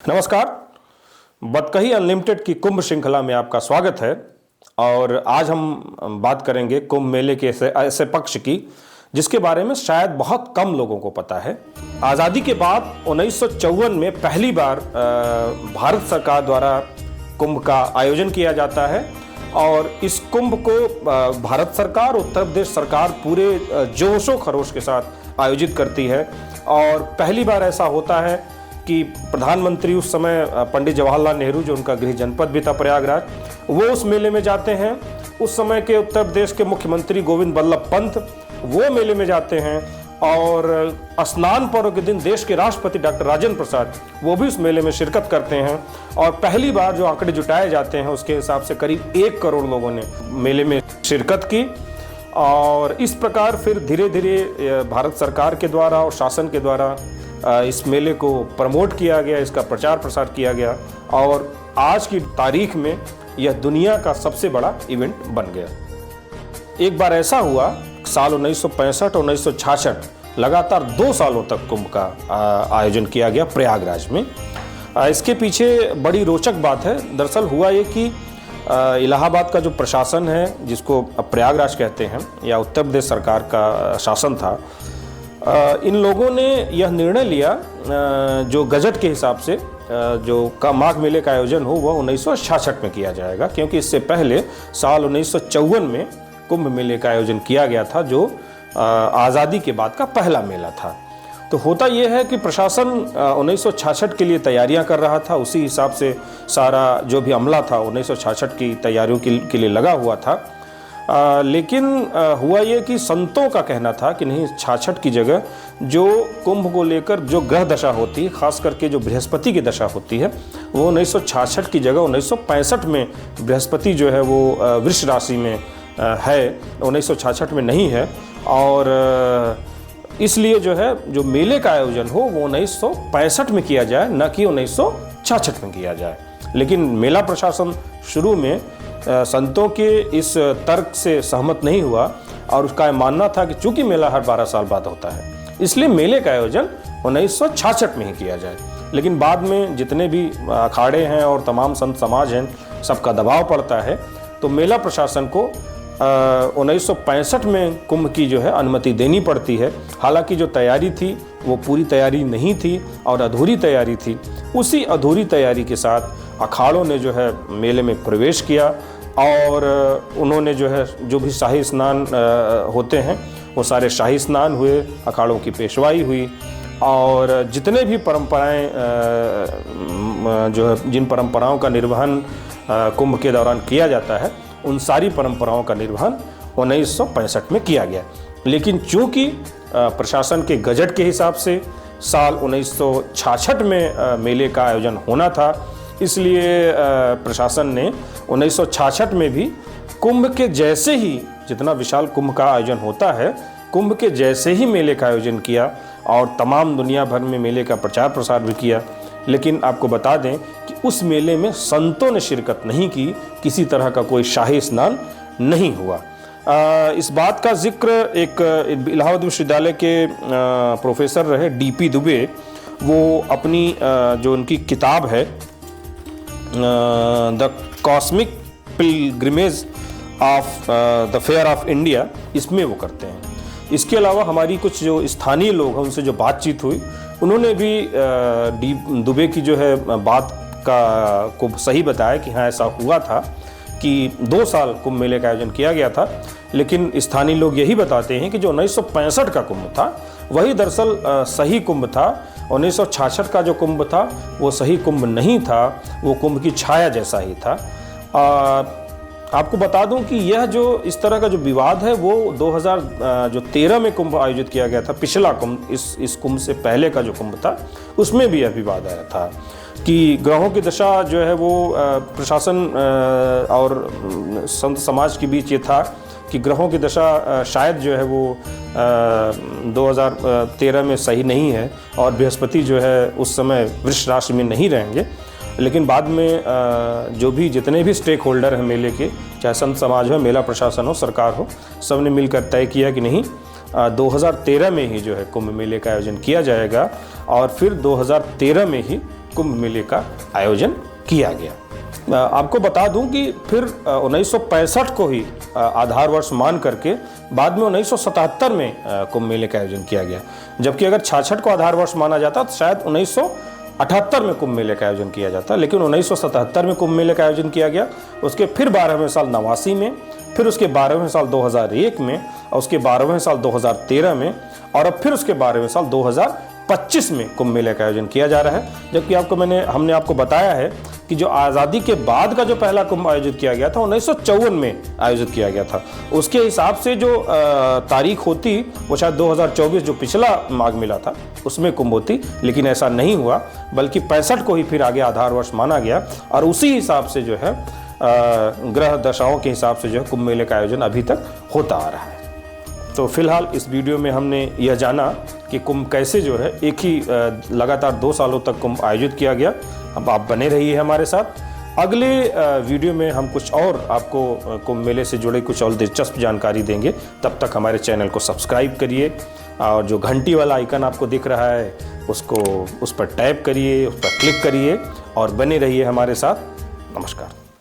नमस्कार। बतकही अनलिमिटेड की कुंभ श्रृंखला में आपका स्वागत है। और आज हम बात करेंगे कुंभ मेले के ऐसे पक्ष की जिसके बारे में शायद बहुत कम लोगों को पता है। आज़ादी के बाद 1954 में पहली बार भारत सरकार द्वारा कुंभ का आयोजन किया जाता है और इस कुंभ को भारत सरकार, उत्तर प्रदेश सरकार पूरे जोशो खरोश के साथ आयोजित करती है। और पहली बार ऐसा होता है कि प्रधानमंत्री उस समय पंडित जवाहरलाल नेहरू, जो उनका गृह जनपद भी था प्रयागराज, वो उस मेले में जाते हैं। उस समय के उत्तर प्रदेश के मुख्यमंत्री गोविंद बल्लभ पंत वो मेले में जाते हैं और स्नान पर्व के दिन देश के राष्ट्रपति डॉक्टर राजेंद्र प्रसाद वो भी उस मेले में शिरकत करते हैं। और पहली बार जो आंकड़े जुटाए जाते हैं उसके हिसाब से करीब 1 करोड़ लोगों ने मेले में शिरकत की। और इस प्रकार फिर धीरे धीरे भारत सरकार के द्वारा और शासन के द्वारा इस मेले को प्रमोट किया गया, इसका प्रचार प्रसार किया गया और आज की तारीख में यह दुनिया का सबसे बड़ा इवेंट बन गया। एक बार ऐसा हुआ, साल 1965 और 1966 लगातार 2 सालों तक कुंभ का आयोजन किया गया प्रयागराज में। इसके पीछे बड़ी रोचक बात है। दरअसल हुआ ये कि इलाहाबाद का जो प्रशासन है, जिसको प्रयागराज कहते हैं, या उत्तर प्रदेश सरकार का शासन था, इन लोगों ने यह निर्णय लिया जो गजट के हिसाब से जो माघ मेले का आयोजन हो वह 1966 में किया जाएगा, क्योंकि इससे पहले साल 1954 में कुंभ मेले का आयोजन किया गया था, जो आज़ादी के बाद का पहला मेला था। तो होता यह है कि प्रशासन 1966 के लिए तैयारियां कर रहा था। उसी हिसाब से सारा जो भी अमला था 1966 की तैयारियों के लिए लगा हुआ था। लेकिन हुआ ये कि संतों का कहना था कि नहीं, 66 की जगह जो कुंभ को लेकर जो ग्रह दशा होती है, खास करके जो बृहस्पति की दशा होती है, वो 1966 की जगह 1965 में बृहस्पति जो है वो वृष राशि में है, 1966 में नहीं है। और इसलिए जो है जो मेले का आयोजन हो वो 1965 में किया जाए, न कि 1966 में किया जाए। लेकिन मेला प्रशासन शुरू में संतों के इस तर्क से सहमत नहीं हुआ और उसका मानना था कि चूंकि मेला हर 12 साल बाद होता है, इसलिए मेले का आयोजन 1966 में ही किया जाए। लेकिन बाद में जितने भी अखाड़े हैं और तमाम संत समाज हैं, सबका दबाव पड़ता है, तो मेला प्रशासन को 1965 में कुंभ की जो है अनुमति देनी पड़ती है। हालांकि जो तैयारी थी वो पूरी तैयारी नहीं थी और अधूरी तैयारी थी। उसी अधूरी तैयारी के साथ अखाड़ों ने जो है मेले में प्रवेश किया और उन्होंने जो है जो भी शाही स्नान होते हैं वो सारे शाही स्नान हुए, अखाड़ों की पेशवाई हुई और जितने भी परंपराएं जो है, जिन परंपराओं का निर्वहन कुंभ के दौरान किया जाता है, उन सारी परंपराओं का निर्वहन 1965 में किया गया। लेकिन चूंकि प्रशासन के गजट के हिसाब से साल 1966 में मेले का आयोजन होना था, इसलिए प्रशासन ने 1966 में भी कुंभ के जैसे ही, जितना विशाल कुंभ का आयोजन होता है, कुंभ के जैसे ही मेले का आयोजन किया और तमाम दुनिया भर में मेले का प्रचार प्रसार भी किया। लेकिन आपको बता दें कि उस मेले में संतों ने शिरकत नहीं की, किसी तरह का कोई शाही स्नान नहीं हुआ। इस बात का जिक्र एक इलाहाबाद विश्वविद्यालय के प्रोफेसर रहे डीपी दुबे, वो अपनी जो उनकी किताब है the cosmic pilgrimage of the fair of India, इसमें वो करते हैं। इसके अलावा हमारी कुछ जो स्थानीय लोग हैं उनसे जो बातचीत हुई, उन्होंने भी दुबे की जो है बात को सही बताया कि हाँ, ऐसा हुआ था कि 2 साल कुंभ मेले का आयोजन किया गया था। लेकिन स्थानीय लोग यही बताते हैं कि जो 1965 का कुंभ था वही दरअसल सही कुंभ था। 1966 का जो कुंभ था वो सही कुंभ नहीं था, वो कुंभ की छाया जैसा ही था। आपको बता दूं कि यह जो इस तरह का जो विवाद है वो 2013 में कुंभ आयोजित किया गया था, पिछला कुंभ, इस कुंभ से पहले का जो कुंभ था उसमें भी यह विवाद आया था कि ग्रहों की दशा जो है वो प्रशासन और संत समाज के बीच ये था कि ग्रहों की दशा शायद जो है वो 2013 में सही नहीं है और बृहस्पति जो है उस समय वृष राशि में नहीं रहेंगे। लेकिन बाद में जो भी जितने भी स्टेक होल्डर हैं मेले के, चाहे संत समाज हो, मेला प्रशासन हो, सरकार हो, सब ने मिलकर तय किया कि नहीं, 2013 में ही जो है कुंभ मेले का आयोजन किया जाएगा और फिर 2013 में ही कुंभ मेले का आयोजन किया गया। आपको बता दूं कि फिर 1965 को ही आधार वर्ष मान करके बाद में 1977 में कुंभ मेले का आयोजन किया गया, जबकि अगर 66 को आधार वर्ष माना जाता तो शायद 1978 में कुंभ मेले का आयोजन किया जाता, लेकिन 1977 में कुंभ मेले का आयोजन किया गया। उसके फिर 12वें साल 89 में, फिर उसके 12वें साल 2001 में, और उसके 12वें साल 2013 में, और अब फिर उसके 12वें साल 2025 में कुंभ मेले का आयोजन किया जा रहा है। जबकि हमने आपको बताया है कि जो आज़ादी के बाद का जो पहला कुंभ आयोजित किया गया था 1954 में आयोजित किया गया था। उसके हिसाब से जो तारीख होती वो शायद 2024 जो पिछला माघ मेला था उसमें कुंभ होती, लेकिन ऐसा नहीं हुआ, बल्कि 65 को ही फिर आगे आधार वर्ष माना गया और उसी हिसाब से जो है ग्रह दशाओं के हिसाब से जो है कुंभ मेले का आयोजन अभी तक होता आ रहा है। तो फिलहाल इस वीडियो में हमने यह जाना कि कुंभ कैसे जो है एक ही लगातार 2 सालों तक कुंभ आयोजित किया गया। अब आप बने रहिए हमारे साथ। अगले वीडियो में हम कुछ और आपको कुंभ मेले से जुड़े कुछ और दिलचस्प जानकारी देंगे। तब तक हमारे चैनल को सब्सक्राइब करिए और जो घंटी वाला आइकन आपको दिख रहा है उस पर टैप करिए, उस पर क्लिक करिए और बने रहिए हमारे साथ। नमस्कार।